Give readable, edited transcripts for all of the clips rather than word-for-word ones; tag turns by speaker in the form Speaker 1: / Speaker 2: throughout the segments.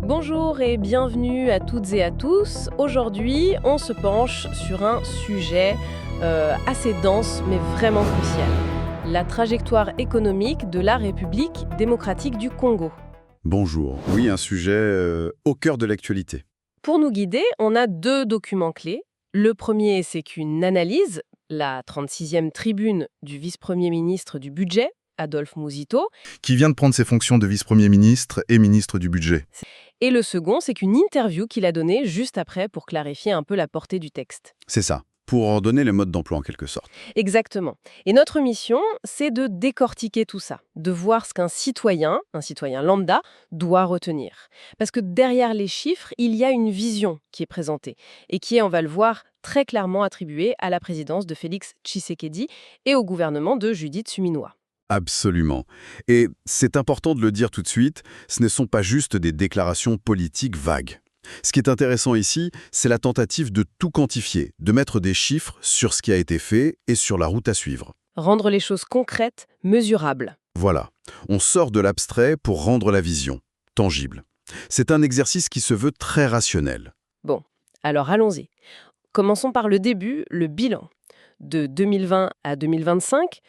Speaker 1: Bonjour et bienvenue à toutes et à tous. Aujourd'hui, on se penche sur un sujet assez dense mais vraiment crucial. La trajectoire économique de la République démocratique du Congo.
Speaker 2: Bonjour. Oui, un sujet au cœur de l'actualité.
Speaker 1: Pour nous guider, on a deux documents clés. Le premier, c'est qu'une analyse, la 36e tribune du vice-premier ministre du Budget, Adolphe Mouzito.
Speaker 2: Qui vient de prendre ses fonctions de vice-premier ministre et ministre du Budget.
Speaker 1: Et le second, c'est qu'une interview qu'il a donnée juste après pour clarifier un peu la portée du texte.
Speaker 2: C'est ça, pour en donner les modes d'emploi en quelque sorte.
Speaker 1: Exactement. Et notre mission, c'est de décortiquer tout ça, de voir ce qu'un citoyen lambda, doit retenir. Parce que derrière les chiffres, il y a une vision qui est présentée et qui est, on va le voir, très clairement attribuée à la présidence de Félix Tshisekedi et au gouvernement de Judith Suminwa.
Speaker 2: Absolument. Et c'est important de le dire tout de suite, ce ne sont pas juste des déclarations politiques vagues. Ce qui est intéressant ici, c'est la tentative de tout quantifier, de mettre des chiffres sur ce qui a été fait et sur la route à suivre.
Speaker 1: Rendre les choses concrètes, mesurables.
Speaker 2: Voilà, on sort de l'abstrait pour rendre la vision tangible. C'est un exercice qui se veut très rationnel.
Speaker 1: Bon, alors allons-y. Commençons par le début, le bilan. De 2020 à 2025,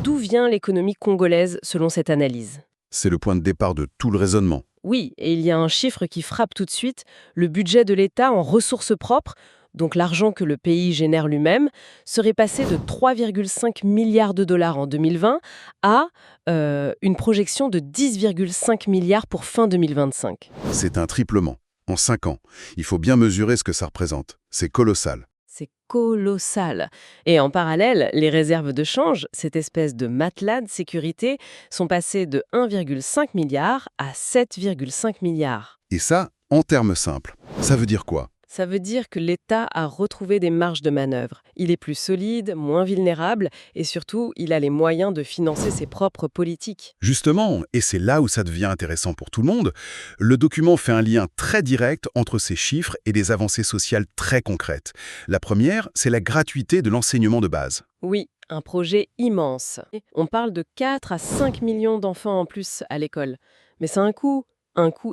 Speaker 1: d'où vient l'économie congolaise selon cette analyse?
Speaker 2: C'est le point de départ de tout le raisonnement.
Speaker 1: Oui, et il y a un chiffre qui frappe tout de suite, le budget de l'État en ressources propres, donc l'argent que le pays génère lui-même, serait passé de 3,5 milliards de dollars en 2020 à une projection de 10,5 milliards pour fin 2025.
Speaker 2: C'est un triplement, en 5 ans. Il faut bien mesurer ce que ça représente. C'est colossal.
Speaker 1: C'est colossal. Et en parallèle, les réserves de change, cette espèce de matelas de sécurité, sont passées de 1,5 milliard à 7,5 milliards.
Speaker 2: Et ça, en termes simples, ça veut dire quoi?
Speaker 1: Ça veut dire que l'État a retrouvé des marges de manœuvre. Il est plus solide, moins vulnérable et surtout, il a les moyens de financer ses propres politiques.
Speaker 2: Justement, et c'est là où ça devient intéressant pour tout le monde, le document fait un lien très direct entre ces chiffres et des avancées sociales très concrètes. La première, c'est la gratuité de l'enseignement de base.
Speaker 1: Oui, un projet immense. On parle de 4 à 5 millions d'enfants en plus à l'école. Mais c'est un coût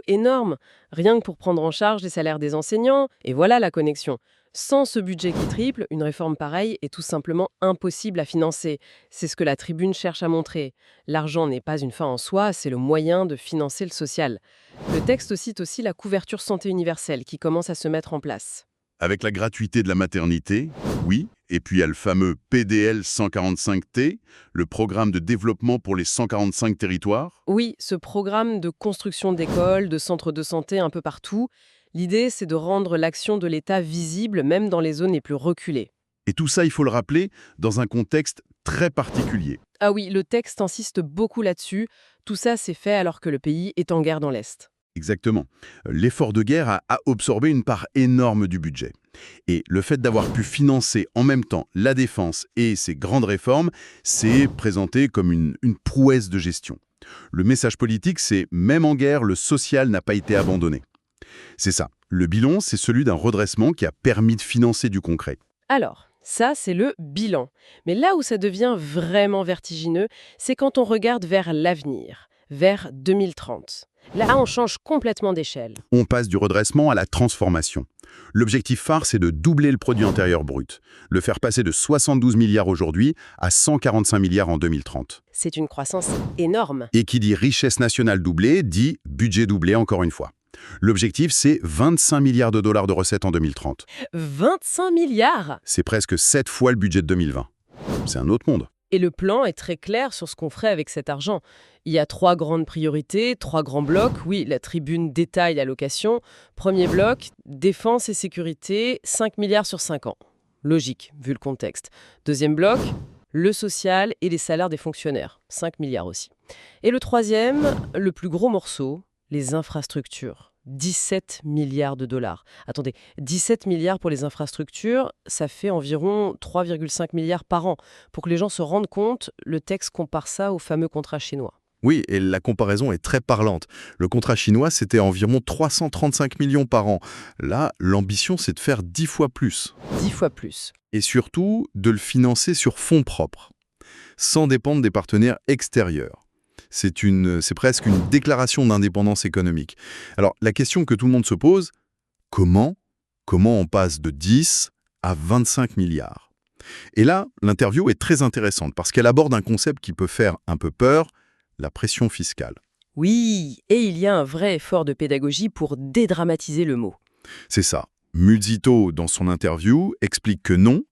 Speaker 1: énorme, rien que pour prendre en charge les salaires des enseignants, et voilà la connexion. Sans ce budget qui triple, une réforme pareille est tout simplement impossible à financer. C'est ce que la tribune cherche à montrer. L'argent n'est pas une fin en soi, c'est le moyen de financer le social. Le texte cite aussi la couverture santé universelle qui commence à se mettre en place.
Speaker 3: Avec la gratuité de la maternité, oui, et puis il y a le fameux PDL 145T, le programme de développement pour les 145 territoires.
Speaker 1: Oui, ce programme de construction d'écoles, de centres de santé un peu partout, l'idée c'est de rendre l'action de l'État visible même dans les zones les plus reculées.
Speaker 3: Et tout ça, il faut le rappeler, dans un contexte très particulier.
Speaker 1: Ah oui, le texte insiste beaucoup là-dessus. Tout ça c'est fait alors que le pays est en guerre dans l'Est.
Speaker 3: Exactement. L'effort de guerre a absorbé une part énorme du budget. Et le fait d'avoir pu financer en même temps la défense et ces grandes réformes, c'est présenté comme une prouesse de gestion. Le message politique, c'est même en guerre, le social n'a pas été abandonné. C'est ça. Le bilan, c'est celui d'un redressement qui a permis de financer du concret.
Speaker 1: Alors, ça c'est le bilan. Mais là où ça devient vraiment vertigineux, c'est quand on regarde vers l'avenir, vers 2030. Là, on change complètement d'échelle.
Speaker 3: On passe du redressement à la transformation. L'objectif phare, c'est de doubler le produit intérieur brut, le faire passer de 72 milliards aujourd'hui à 145 milliards en 2030.
Speaker 1: C'est une croissance énorme.
Speaker 3: Et qui dit richesse nationale doublée, dit budget doublé encore une fois. L'objectif, c'est 25 milliards de dollars de recettes en 2030.
Speaker 1: 25 milliards!
Speaker 3: C'est presque 7 fois le budget de 2020. C'est un autre monde.
Speaker 1: Et le plan est très clair sur ce qu'on ferait avec cet argent. Il y a 3 grandes priorités, 3 grands blocs. Oui, la tribune détaille l'allocation. Premier bloc, défense et sécurité, 5 milliards sur 5 ans. Logique, vu le contexte. Deuxième bloc, le social et les salaires des fonctionnaires, 5 milliards aussi. Et le troisième, le plus gros morceau, les infrastructures. 17 milliards de dollars. Attendez, 17 milliards pour les infrastructures, ça fait environ 3,5 milliards par an. Pour que les gens se rendent compte, le texte compare ça au fameux contrat chinois.
Speaker 2: Oui, et la comparaison est très parlante. Le contrat chinois, c'était environ 335 millions par an. Là, l'ambition, c'est de faire 10 fois plus.
Speaker 1: 10 fois plus.
Speaker 2: Et surtout, de le financer sur fonds propres, sans dépendre des partenaires extérieurs. C'est presque une déclaration d'indépendance économique. Alors, la question que tout le monde se pose, comment on passe de 10 à 25 milliards? Et là, l'interview est très intéressante parce qu'elle aborde un concept qui peut faire un peu peur, la pression fiscale.
Speaker 1: Oui, et il y a un vrai effort de pédagogie pour dédramatiser le mot.
Speaker 2: C'est ça. Muzito, dans son interview, explique que non,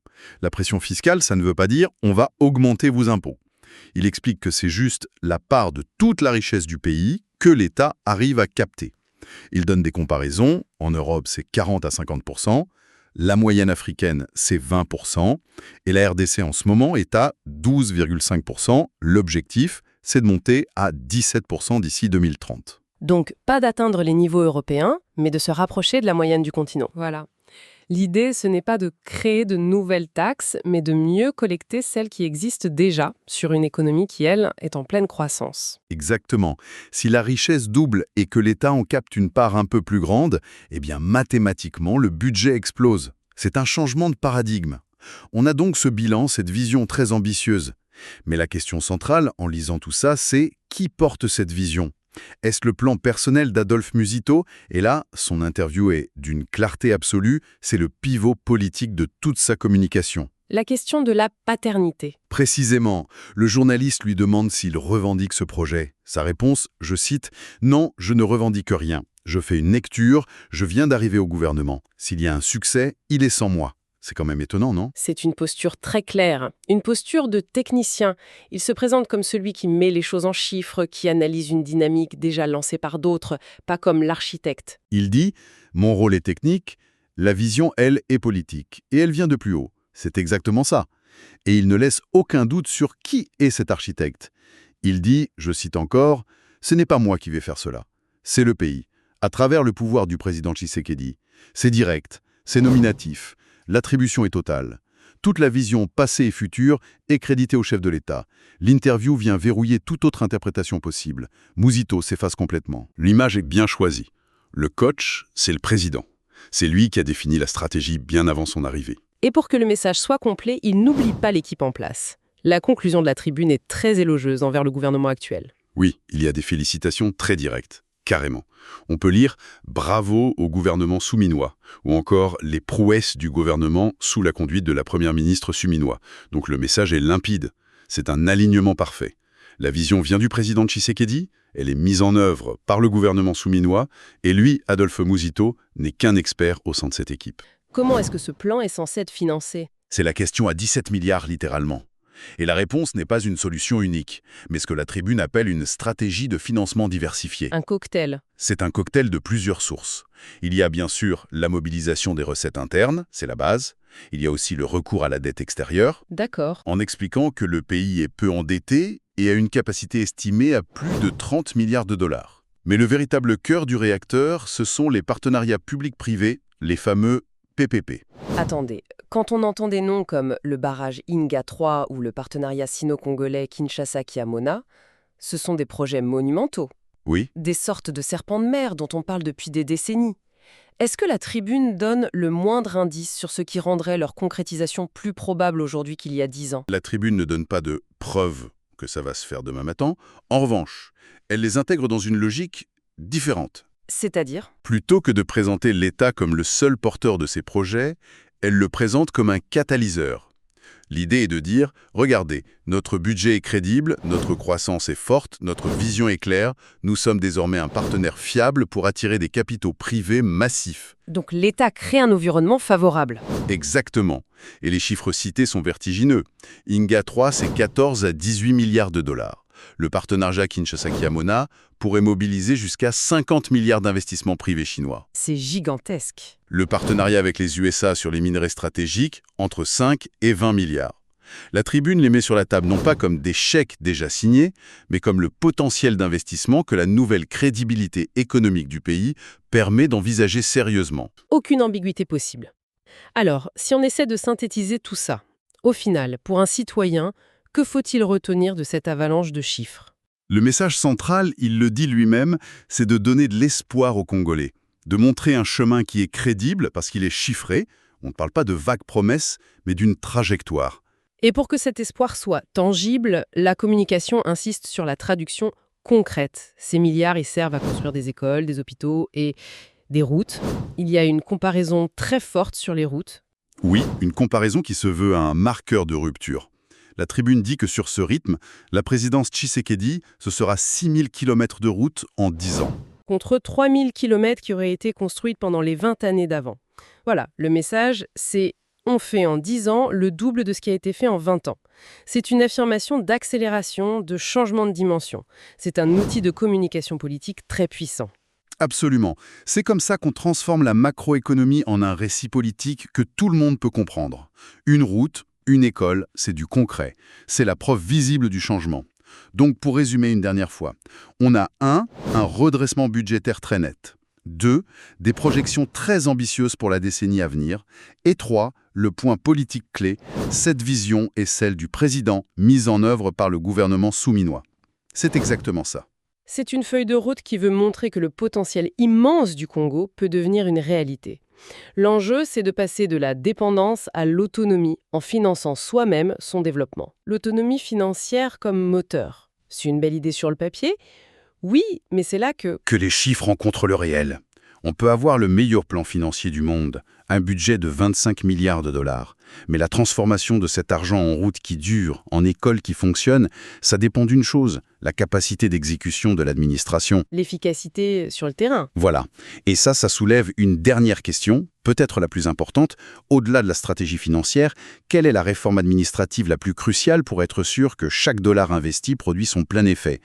Speaker 2: la pression fiscale, ça ne veut pas dire on va augmenter vos impôts. Il explique que c'est juste la part de toute la richesse du pays que l'État arrive à capter. Il donne des comparaisons. En Europe, c'est 40 à 50%. La moyenne africaine, c'est 20%. Et la RDC, en ce moment, est à 12,5%. L'objectif, c'est de monter à 17% d'ici 2030.
Speaker 1: Donc, pas d'atteindre les niveaux européens, mais de se rapprocher de la moyenne du continent.
Speaker 4: Voilà. L'idée, ce n'est pas de créer de nouvelles taxes, mais de mieux collecter celles qui existent déjà sur une économie qui, elle, est en pleine croissance.
Speaker 2: Exactement. Si la richesse double et que l'État en capte une part un peu plus grande, eh bien mathématiquement, le budget explose. C'est un changement de paradigme. On a donc ce bilan, cette vision très ambitieuse. Mais la question centrale, en lisant tout ça, c'est qui porte cette vision ? Est-ce le plan personnel d'Adolphe Muzito? Et là, son interview est d'une clarté absolue, c'est le pivot politique de toute sa communication.
Speaker 4: La question de la paternité.
Speaker 2: Précisément, le journaliste lui demande s'il revendique ce projet. Sa réponse, je cite, « Non, je ne revendique rien. Je fais une lecture, je viens d'arriver au gouvernement. S'il y a un succès, il est sans moi. » C'est quand même étonnant, non?
Speaker 4: C'est une posture très claire, une posture de technicien. Il se présente comme celui qui met les choses en chiffres, qui analyse une dynamique déjà lancée par d'autres, pas comme l'architecte.
Speaker 2: Il dit « Mon rôle est technique, la vision, elle, est politique. Et elle vient de plus haut. » C'est exactement ça. Et il ne laisse aucun doute sur qui est cet architecte. Il dit, je cite encore, « Ce n'est pas moi qui vais faire cela. C'est le pays, à travers le pouvoir du président Tshisekedi. C'est direct, c'est nominatif. L'attribution est totale. Toute la vision passée et future est créditée au chef de l'État. L'interview vient verrouiller toute autre interprétation possible. Muzito s'efface complètement. L'image est bien choisie. Le coach, c'est le président. C'est lui qui a défini la stratégie bien avant son arrivée.
Speaker 4: Et pour que le message soit complet, il n'oublie pas l'équipe en place. La conclusion de la tribune est très élogieuse envers le gouvernement actuel.
Speaker 2: Oui, il y a des félicitations très directes. Carrément. On peut lire « Bravo au gouvernement souminois » ou encore « Les prouesses du gouvernement sous la conduite de la première ministre souminois ». Donc le message est limpide. C'est un alignement parfait. La vision vient du président Tshisekedi, elle est mise en œuvre par le gouvernement souminois, et lui, Adolphe Muzito, n'est qu'un expert au sein de cette équipe.
Speaker 4: Comment est-ce que ce plan est censé être financé?
Speaker 2: C'est la question à 17 milliards littéralement. Et la réponse n'est pas une solution unique, mais ce que la tribune appelle une stratégie de financement diversifiée.
Speaker 4: Un cocktail.
Speaker 2: C'est un cocktail de plusieurs sources. Il y a bien sûr la mobilisation des recettes internes, c'est la base. Il y a aussi le recours à la dette extérieure,
Speaker 4: D'accord.
Speaker 2: en expliquant que le pays est peu endetté et a une capacité estimée à plus de 30 milliards de dollars. Mais le véritable cœur du réacteur, ce sont les partenariats publics-privés, les fameux PPP.
Speaker 4: Attendez, quand on entend des noms comme le barrage Inga 3 ou le partenariat sino-congolais Kinshasa-Kiamona, ce sont des projets monumentaux,
Speaker 2: Oui,
Speaker 4: des sortes de serpents de mer dont on parle depuis des décennies. Est-ce que la tribune donne le moindre indice sur ce qui rendrait leur concrétisation plus probable aujourd'hui qu'il y a 10 ans?
Speaker 2: la tribune ne donne pas de preuves que ça va se faire demain matin. En revanche, elle les intègre dans une logique différente.
Speaker 4: C'est-à-dire?
Speaker 2: Plutôt que de présenter l'État comme le seul porteur de ces projets, elle le présente comme un catalyseur. L'idée est de dire, regardez, notre budget est crédible, notre croissance est forte, notre vision est claire, nous sommes désormais un partenaire fiable pour attirer des capitaux privés massifs.
Speaker 4: Donc l'État crée un environnement favorable.
Speaker 2: Exactement. Et les chiffres cités sont vertigineux. Inga 3, c'est 14 à 18 milliards de dollars. Le partenariat Kinshasa-Kiamona pourrait mobiliser jusqu'à 50 milliards d'investissements privés chinois.
Speaker 4: C'est gigantesque.
Speaker 2: Le partenariat avec les USA sur les minerais stratégiques, entre 5 et 20 milliards. La tribune les met sur la table non pas comme des chèques déjà signés, mais comme le potentiel d'investissement que la nouvelle crédibilité économique du pays permet d'envisager sérieusement.
Speaker 4: Aucune ambiguïté possible. Alors, si on essaie de synthétiser tout ça, au final, pour un citoyen, que faut-il retenir de cette avalanche de chiffres?
Speaker 2: Le message central, il le dit lui-même, c'est de donner de l'espoir aux Congolais, de montrer un chemin qui est crédible parce qu'il est chiffré. On ne parle pas de vagues promesses, mais d'une trajectoire.
Speaker 4: Et pour que cet espoir soit tangible, la communication insiste sur la traduction
Speaker 1: concrète. Ces milliards, ils servent à construire des écoles, des hôpitaux et des routes. Il y a une comparaison très forte sur les routes.
Speaker 3: Oui, une comparaison qui se veut un marqueur de rupture. La tribune dit que sur ce rythme, la présidence Tshisekedi, ce sera 6000 km de route en 10 ans.
Speaker 1: Contre 3000 km qui auraient été construites pendant les 20 années d'avant. Voilà, le message, c'est on fait en 10 ans le double de ce qui a été fait en 20 ans. C'est une affirmation d'accélération, de changement de dimension. C'est un outil de communication politique très puissant.
Speaker 3: Absolument. C'est comme ça qu'on transforme la macroéconomie en un récit politique que tout le monde peut comprendre. Une route, une école, c'est du concret. C'est la preuve visible du changement. Donc, pour résumer une dernière fois, on a un redressement budgétaire très net. 2, des projections très ambitieuses pour la décennie à venir. Et 3, le point politique clé, cette vision est celle du président mise en œuvre par le gouvernement souminois. C'est exactement ça.
Speaker 1: C'est une feuille de route qui veut montrer que le potentiel immense du Congo peut devenir une réalité. L'enjeu, c'est de passer de la dépendance à l'autonomie en finançant soi-même son développement. L'autonomie financière comme moteur. C'est une belle idée sur le papier? Oui, mais c'est là que
Speaker 3: les chiffres rencontrent le réel. On peut avoir le meilleur plan financier du monde, un budget de 25 milliards de dollars. Mais la transformation de cet argent en route qui dure, en école qui fonctionne, ça dépend d'une chose, la capacité d'exécution de l'administration.
Speaker 1: l'efficacité sur le terrain.
Speaker 3: Voilà. Et ça soulève une dernière question, peut-être la plus importante. Au-delà de la stratégie financière, quelle est la réforme administrative la plus cruciale pour être sûr que chaque dollar investi produit son plein effet ?